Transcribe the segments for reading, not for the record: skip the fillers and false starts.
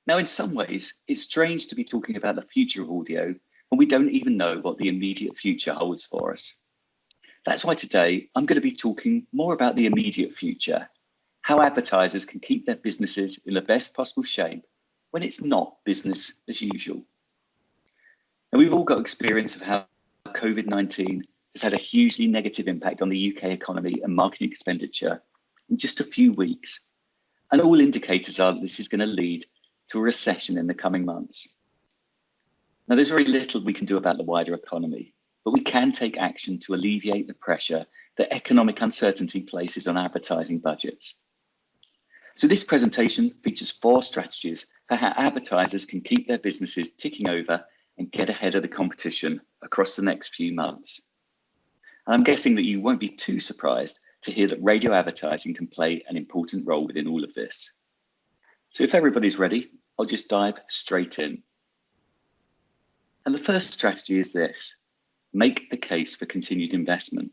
Now, in some ways, it's strange to be talking about the future of audio when we don't even know what the immediate future holds for us. That's why today I'm going to be talking more about the immediate future, how advertisers can keep their businesses in the best possible shape when it's not business as usual. And we've all got experience of how COVID-19 has had a hugely negative impact on the UK economy and marketing expenditure in just a few weeks. And all indicators are that this is going to lead to a recession in the coming months. Now, there's very little we can do about the wider economy, but we can take action to alleviate the pressure that economic uncertainty places on advertising budgets. So this presentation features 4 strategies for how advertisers can keep their businesses ticking over and get ahead of the competition across the next few months. And I'm guessing that you won't be too surprised to hear that radio advertising can play an important role within all of this. So if everybody's ready, I'll just dive straight in. And the first strategy is this: make the case for continued investment.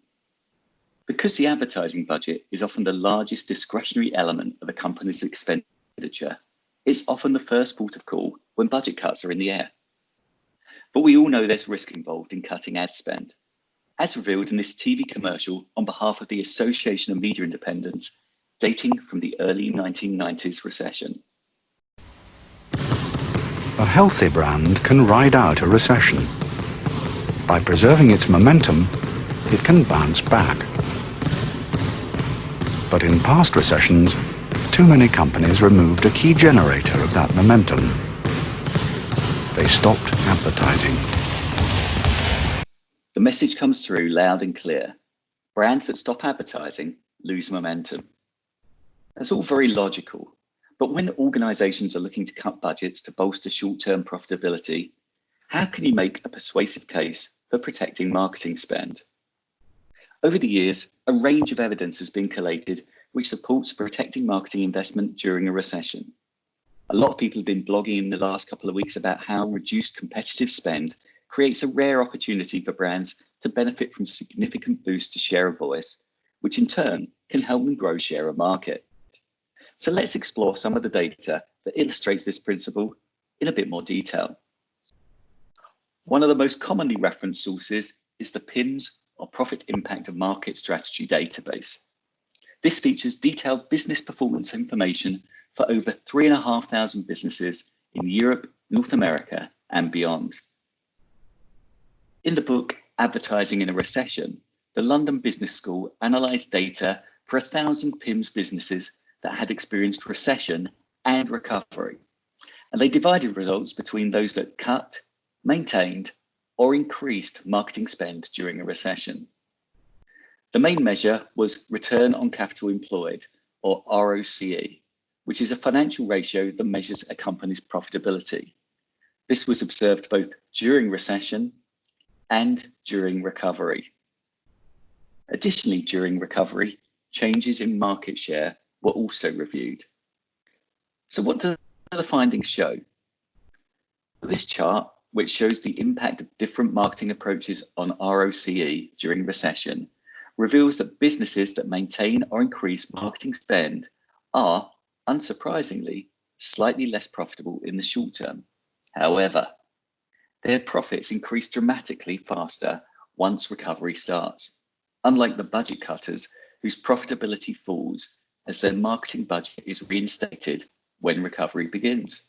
Because the advertising budget is often the largest discretionary element of a company's expenditure, it's often the first port of call when budget cuts are in the air. But we all know there's risk involved in cutting ad spend, as revealed in this TV commercial on behalf of the Association of Media Independents, dating from the early 1990s recession. A healthy brand can ride out a recession. By preserving its momentum, it can bounce back. But in past recessions, too many companies removed a key generator of that momentum. They stopped advertising. The message comes through loud and clear. Brands that stop advertising lose momentum. That's all very logical. But when organizations are looking to cut budgets to bolster short-term profitability, how can you make a persuasive case for protecting marketing spend? Over the years, a range of evidence has been collated which supports protecting marketing investment during a recession. A lot of people have been blogging in the last couple of weeks about how reduced competitive spend creates a rare opportunity for brands to benefit from significant boost to share of voice, which in turn can help them grow share of market. So let's explore some of the data that illustrates this principle in a bit more detail. One of the most commonly referenced sources is the PIMS, or Profit Impact of Market Strategy database. This features detailed business performance information for over 3,500 businesses in Europe, North America, and beyond. In the book, Advertising in a Recession, the London Business School analysed data for 1,000 PIMS businesses that had experienced recession and recovery. And they divided results between those that cut, maintained, or increased marketing spend during a recession. The main measure was return on capital employed, or ROCE, which is a financial ratio that measures a company's profitability. This was observed both during recession and during recovery. Additionally, during recovery, changes in market share were also reviewed. So what do the findings show? This chart, which shows the impact of different marketing approaches on ROCE during recession, reveals that businesses that maintain or increase marketing spend are, unsurprisingly, slightly less profitable in the short term. However, their profits increase dramatically faster once recovery starts, unlike the budget cutters whose profitability falls as their marketing budget is reinstated when recovery begins.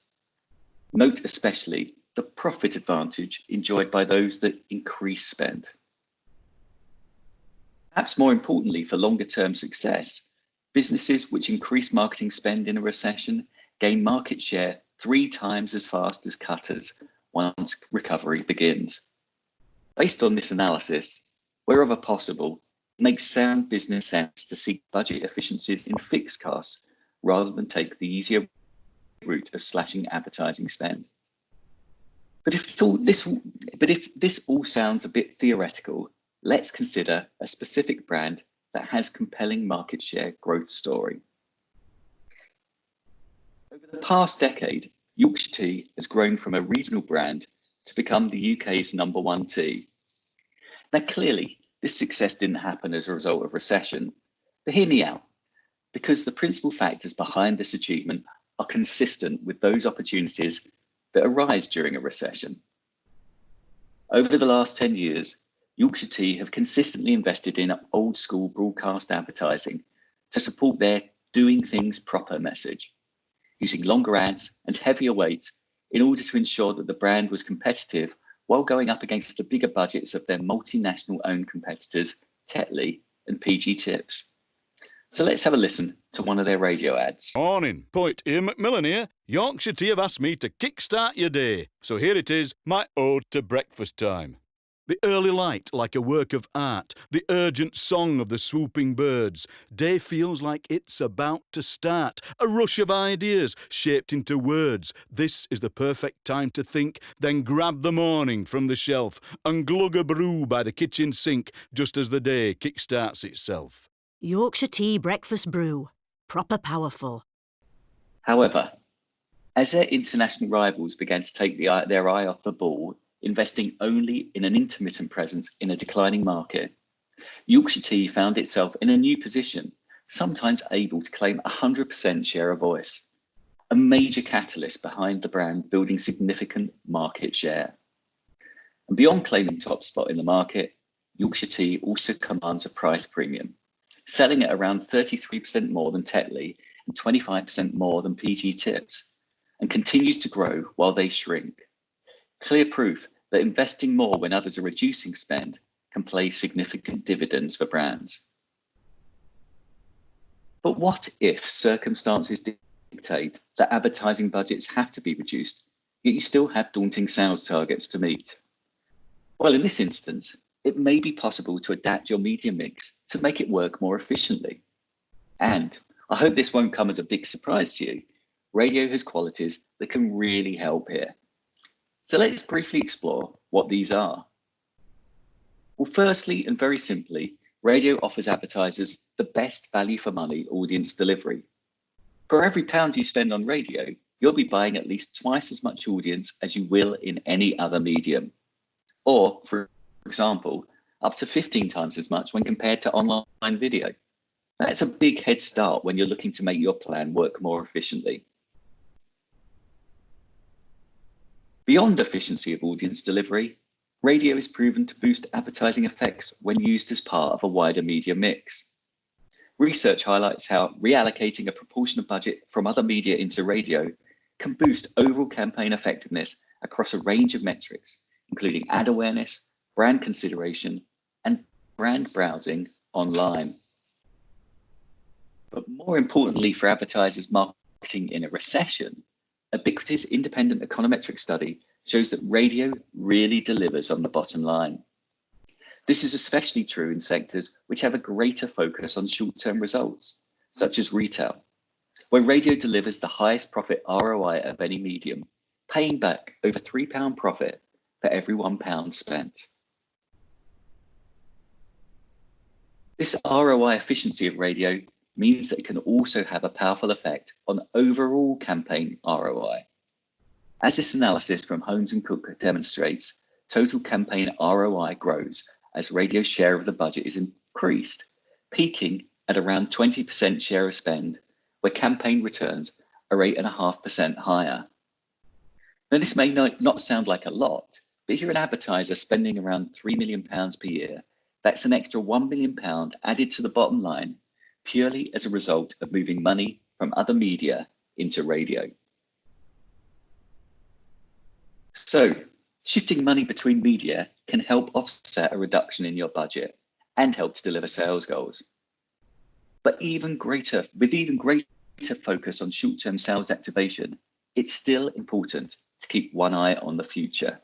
Note especially the profit advantage enjoyed by those that increase spend. Perhaps more importantly for longer term success, businesses which increase marketing spend in a recession gain market share 3 times as fast as cutters once recovery begins. Based on this analysis, wherever possible, it makes sound business sense to seek budget efficiencies in fixed costs rather than take the easier route of slashing advertising spend. But if this all sounds a bit theoretical, let's consider a specific brand that has compelling market share growth story. Over the past decade, Yorkshire Tea has grown from a regional brand to become the UK's #1 tea. Now, clearly, this success didn't happen as a result of recession, but hear me out, because the principal factors behind this achievement are consistent with those opportunities that arise during a recession. Over the last 10 years, Yorkshire Tea have consistently invested in old school broadcast advertising to support their doing things proper message, using longer ads and heavier weights in order to ensure that the brand was competitive while going up against the bigger budgets of their multinational owned competitors, Tetley and PG Tips. So let's have a listen to one of their radio ads. Morning, Poet Ian Macmillan here. Yorkshire Tea have asked me to kickstart your day. So here it is, my ode to breakfast time. The early light like a work of art, the urgent song of the swooping birds. Day feels like it's about to start. A rush of ideas shaped into words. This is the perfect time to think, then grab the morning from the shelf and glug a brew by the kitchen sink just as the day kickstarts itself. Yorkshire Tea Breakfast Brew. Proper powerful. However, as their international rivals began to take their eye off the ball, investing only in an intermittent presence in a declining market, Yorkshire Tea found itself in a new position, sometimes able to claim 100% share of voice, a major catalyst behind the brand building significant market share. And beyond claiming top spot in the market, Yorkshire Tea also commands a price premium, selling at around 33% more than Tetley and 25% more than PG Tips, and continues to grow while they shrink. Clear proof that investing more when others are reducing spend can pay significant dividends for brands. But what if circumstances dictate that advertising budgets have to be reduced, yet you still have daunting sales targets to meet? Well, in this instance, it may be possible to adapt your media mix to make it work more efficiently. And I hope this won't come as a big surprise to you. Radio has qualities that can really help here. So let's briefly explore what these are. Well, firstly, and very simply, radio offers advertisers the best value for money audience delivery. For every pound you spend on radio, you'll be buying at least twice as much audience as you will in any other medium. Or, for example, up to 15 times as much when compared to online video. That's a big head start when you're looking to make your plan work more efficiently. Beyond efficiency of audience delivery, radio is proven to boost advertising effects when used as part of a wider media mix. Research highlights how reallocating a proportion of budget from other media into radio can boost overall campaign effectiveness across a range of metrics, including ad awareness, brand consideration, and brand browsing online. But more importantly for advertisers marketing in a recession, Ubiquiti's independent econometric study shows that radio really delivers on the bottom line. This is especially true in sectors which have a greater focus on short-term results, such as retail, where radio delivers the highest profit ROI of any medium, paying back over £3 profit for every £1 spent. This ROI efficiency of radio means that it can also have a powerful effect on overall campaign ROI. As this analysis from Holmes and Cook demonstrates, total campaign ROI grows as radio's share of the budget is increased, peaking at around 20% share of spend, where campaign returns are 8.5% higher. Now, this may not sound like a lot, but if you're an advertiser spending around £3 million per year, that's an extra £1 million added to the bottom line purely as a result of moving money from other media into radio. So, shifting money between media can help offset a reduction in your budget and help to deliver sales goals. But with even greater focus on short-term sales activation, it's still important to keep one eye on the future.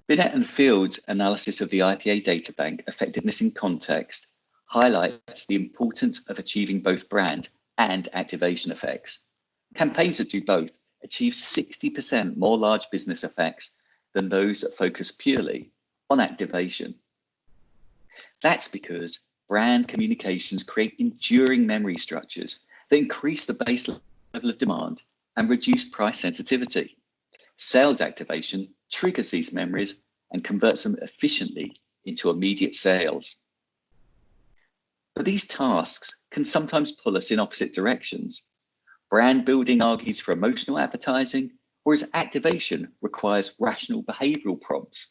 Binet and Field's analysis of the IPA data bank effectiveness in context highlights the importance of achieving both brand and activation effects. Campaigns that do both achieve 60% more large business effects than those that focus purely on activation. That's because brand communications create enduring memory structures that increase the base level of demand and reduce price sensitivity. Sales activation triggers these memories, and converts them efficiently into immediate sales. But these tasks can sometimes pull us in opposite directions. Brand building argues for emotional advertising, whereas activation requires rational behavioural prompts.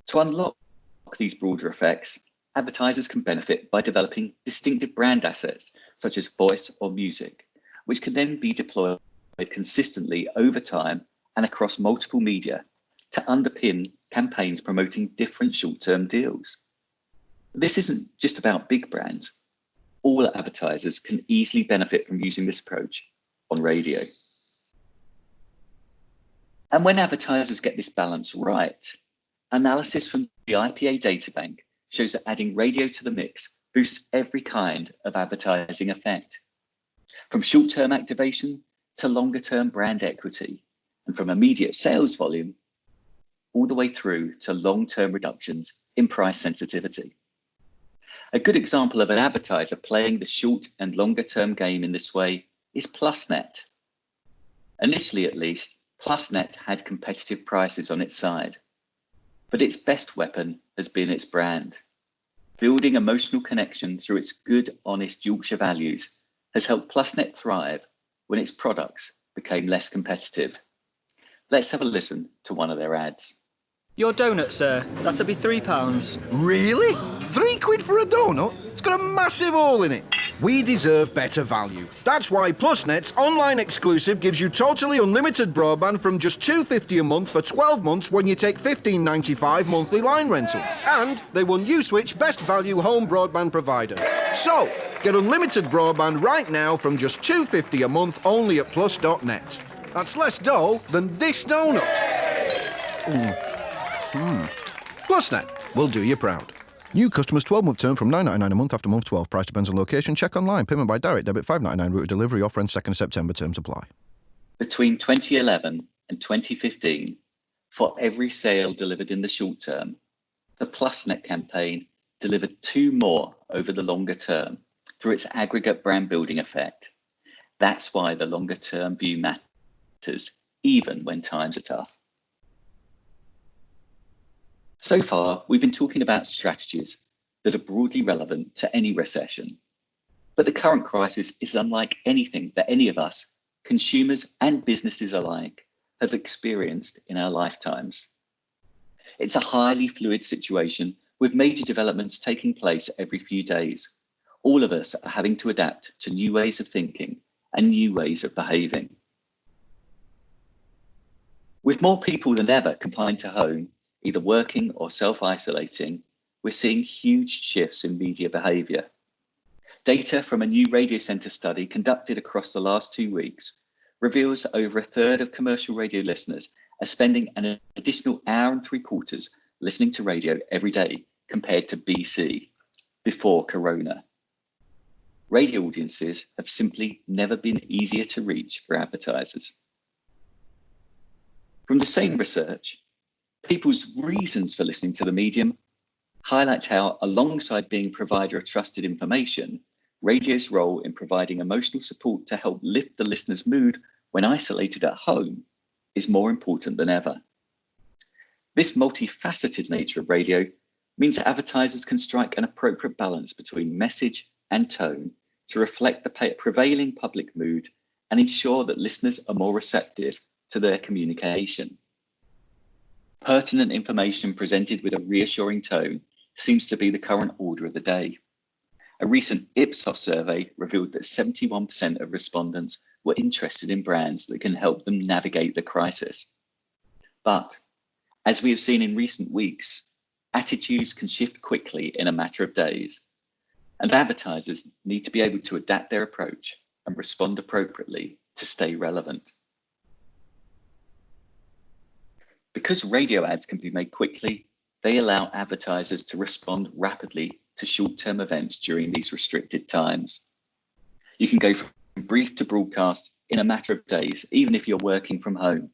To unlock these broader effects, advertisers can benefit by developing distinctive brand assets, such as voice or music, which can then be deployed consistently over time and across multiple media to underpin campaigns promoting different short-term deals. This isn't just about big brands. All advertisers can easily benefit from using this approach on radio. And when advertisers get this balance right, analysis from the IPA databank shows that adding radio to the mix boosts every kind of advertising effect, from short-term activation to longer-term brand equity, and from immediate sales volume all the way through to long-term reductions in price sensitivity. A good example of an advertiser playing the short and longer-term game in this way is PlusNet. Initially, at least, PlusNet had competitive prices on its side, but its best weapon has been its brand. Building emotional connection through its good, honest Yorkshire values has helped PlusNet thrive when its products became less competitive. Let's have a listen to one of their ads. Your donut, sir. That'll be £3. Really? £3 for a donut? It's got a massive hole in it. We deserve better value. That's why PlusNet's online exclusive gives you totally unlimited broadband from just $2.50 a month for 12 months when you take $15.95 monthly line rental. And they won Uswitch Best Value Home Broadband Provider. So, get unlimited broadband right now from just $2.50 a month only at plus.net. That's less dough than this donut. PlusNet will do you proud. New customers 12-month term from $9.99 a month after month 12. Price depends on location. Check online. Payment by direct debit $5.99. Route of delivery. Offer ends 2nd September. Terms apply. Between 2011 and 2015, for every sale delivered in the short term, the PlusNet campaign delivered 2 more over the longer term through its aggregate brand building effect. That's why the longer term view matters, even when times are tough. So far, we've been talking about strategies that are broadly relevant to any recession. But the current crisis is unlike anything that any of us, consumers and businesses alike, have experienced in our lifetimes. It's a highly fluid situation with major developments taking place every few days. All of us are having to adapt to new ways of thinking and new ways of behaving. With more people than ever confined to home, either working or self-isolating, we're seeing huge shifts in media behaviour. Data from a new Radiocentre study conducted across the last 2 weeks reveals that over a third of commercial radio listeners are spending an additional hour and 3/4 listening to radio every day compared to BC, before Corona. Radio audiences have simply never been easier to reach for advertisers. From the same research, people's reasons for listening to the medium highlight how, alongside being a provider of trusted information, radio's role in providing emotional support to help lift the listener's mood when isolated at home is more important than ever. This multifaceted nature of radio means that advertisers can strike an appropriate balance between message and tone to reflect the prevailing public mood and ensure that listeners are more receptive to their communication. Pertinent information presented with a reassuring tone seems to be the current order of the day. A recent Ipsos survey revealed that 71% of respondents were interested in brands that can help them navigate the crisis. But, as we have seen in recent weeks, attitudes can shift quickly in a matter of days, and advertisers need to be able to adapt their approach and respond appropriately to stay relevant. Because radio ads can be made quickly, they allow advertisers to respond rapidly to short-term events during these restricted times. You can go from brief to broadcast in a matter of days, even if you're working from home.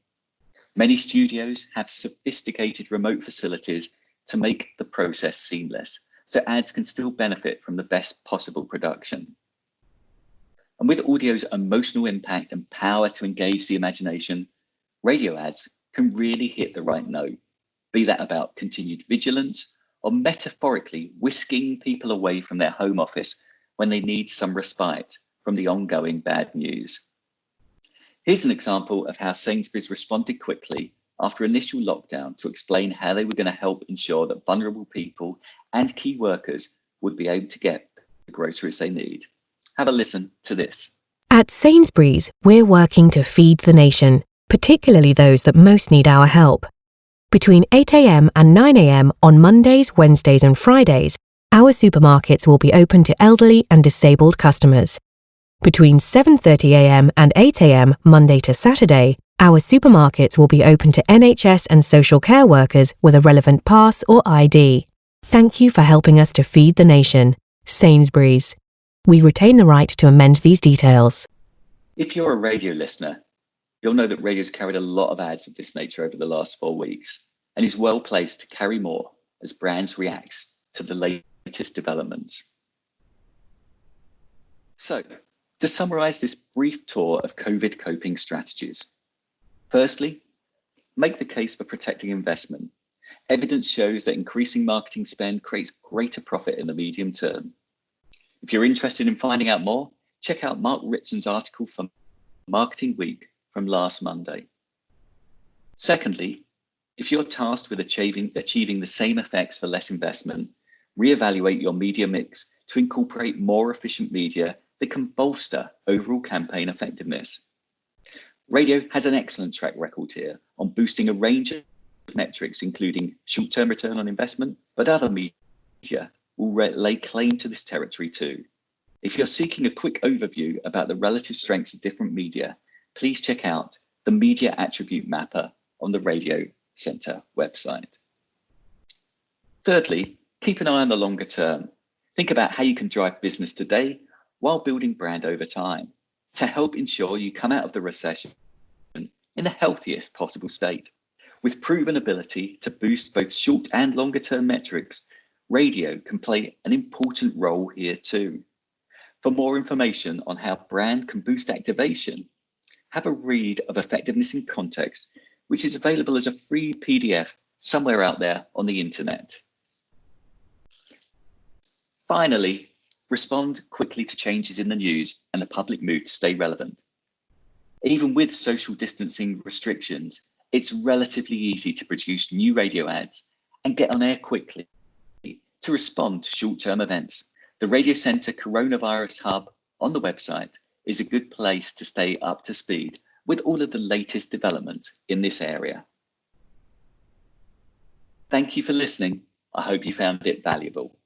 Many studios have sophisticated remote facilities to make the process seamless, so ads can still benefit from the best possible production. And with audio's emotional impact and power to engage the imagination, radio ads can really hit the right note, be that about continued vigilance or metaphorically whisking people away from their home office when they need some respite from the ongoing bad news. Here's an example of how Sainsbury's responded quickly after initial lockdown to explain how they were going to help ensure that vulnerable people and key workers would be able to get the groceries they need. Have a listen to this. At Sainsbury's, we're working to feed the nation, particularly those that most need our help. Between 8 a.m. and 9 a.m. on Mondays, Wednesdays and Fridays, our supermarkets will be open to elderly and disabled customers. Between 7:30 a.m. and 8 a.m. Monday to Saturday, our supermarkets will be open to NHS and social care workers with a relevant pass or ID. Thank you for helping us to feed the nation. Sainsbury's. We retain the right to amend these details. If you're a radio listener, you'll know that radio's carried a lot of ads of this nature over the last 4 weeks and is well placed to carry more as brands react to the latest developments. So, to summarise this brief tour of COVID coping strategies. Firstly, make the case for protecting investment. Evidence shows that increasing marketing spend creates greater profit in the medium term. If you're interested in finding out more, check out Mark Ritson's article from Marketing Week from last Monday. Secondly, if you're tasked with achieving the same effects for less investment, reevaluate your media mix to incorporate more efficient media that can bolster overall campaign effectiveness. Radio has an excellent track record here on boosting a range of metrics, including short-term return on investment, but other media will lay claim to this territory too. If you're seeking a quick overview about the relative strengths of different media, please check out the Media Attribute Mapper on the Radiocentre website. Thirdly, keep an eye on the longer term. Think about how you can drive business today while building brand over time to help ensure you come out of the recession in the healthiest possible state. With proven ability to boost both short and longer term metrics, radio can play an important role here too. For more information on how brand can boost activation, have a read of Effectiveness in Context, which is available as a free PDF somewhere out there on the internet. Finally, respond quickly to changes in the news and the public mood to stay relevant. Even with social distancing restrictions, it's relatively easy to produce new radio ads and get on air quickly to respond to short-term events. The Radiocentre Coronavirus Hub on the website is a good place to stay up to speed with all of the latest developments in this area. Thank you for listening. I hope you found it valuable.